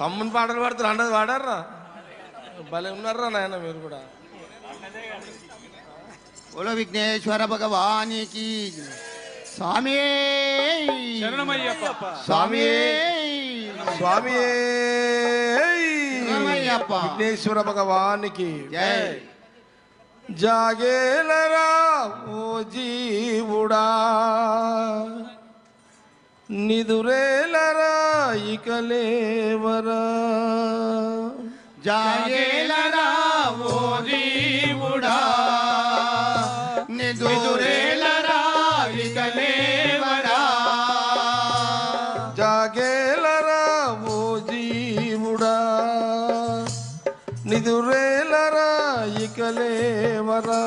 తమ్ముని పాటలు పాడుతారు అన్నది పాడారా భలే ఉన్నారా నాయన మీరు కూడా. బోలో విఘ్నేశ్వర భగవానికి స్వామి శరణమయ్యప్ప స్వామి స్వామి శరణమయ్యప్ప. విఘ్నేశ్వర భగవానికి జై. జాగేలరా ఓ జీవుడా నిదురేలరా ఇకలేవరా. జాగేలరా ఓ జీవుడా నిదురేలరా ఇకలేవరా. జాగేలరా ఓ జీవుడా నిదురేలరా ఇకలేవరా.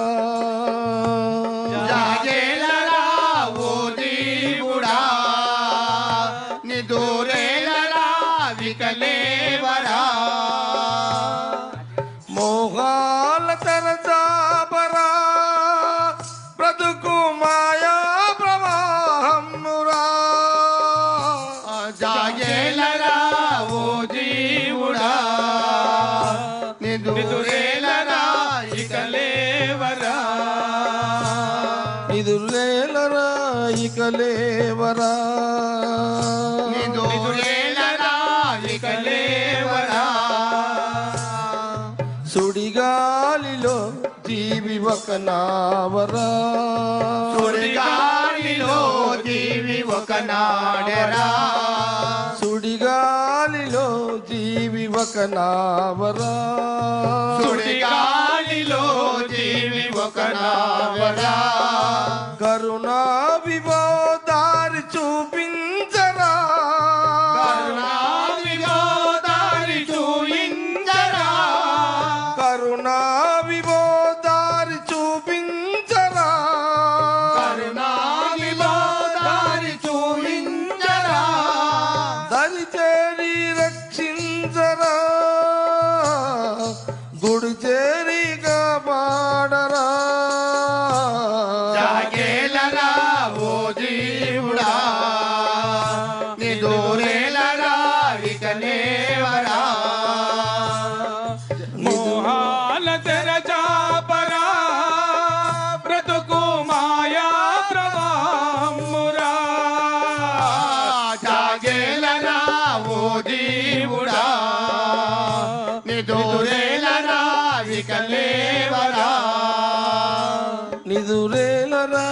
జాగేలరా ఓ జీవుడా నిదురేలరా ఇకలేవరా. మోహాల తరచాపరా బ్రతుకు మాయా ప్రవాహమురా. జాగేలరా ఓ జీవుడా నిదురేలరా ఇకలేవరా. నిదురేలరా ఇకలేవరా. నిదురేలరా ఇకలేవరా. సుడిగాలిలో జీవి ఒక నావరా. సుడిగాలిలో జీవి ఒక నాడెరా. సుడిగాలిలో జీవి ఒక నావరా. సుడిగాలిలో జీవి ఒక నావరా. కరుణా విభోదారి చూపించరా. కరుణా విభోదారి చూయించరా. కరుణా విభోదారి చూపించరా. కరుణా విభోదారి చూయించరా. దరి చేరి రక్షించరా. గుడి చేరి కాపాడరా. జాగేలరా ఓ జీవుడా నిదురేలరా ఇకలేవరా. మోహాల తెరచాపరా బ్రతుకు మాయా ప్రవాహమురా. జాగేలరా ఓ జీవుడా నిదురేలరా ఇకలేవరా. నిదురేలరా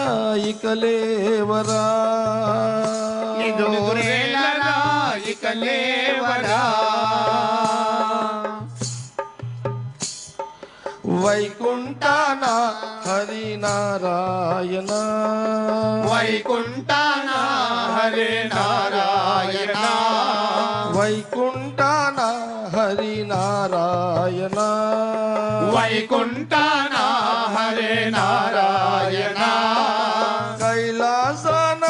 ఇకలేవరా. నిదురేలరా ఇకలేవరా. వైకుంఠాన హరి నారాయణ. వైకుంఠాన హరే నారాయణ. వైకుంఠాన హరి నారాయణ. వైకుంఠాన హరే నారాయణ. కైలాసన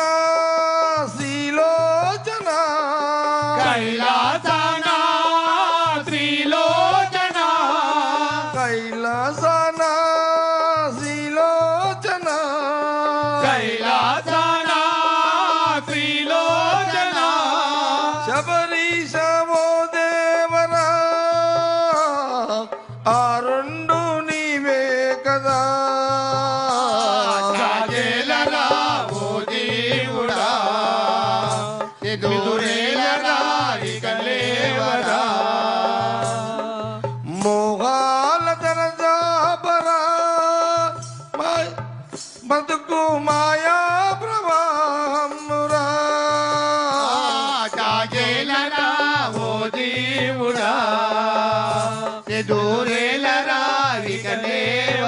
శ్రీలోచన. కైలాసన త్రిలోచన. కైలాసన శ్రీలోచన. కైలాసన త్రిలోచన. శబరీశ ఓ దేవరా ఆ రెండు నీవే కదా. జాగేలరా ఓ జీవుడా నిదురేలరా ఇకలేవరా. మోహాల తరజాపరా బతుకు మాయా ప్రవాహమురా. జాగేలరా ఓ జీవుడా నిదురేలరా ఇకలేవరా.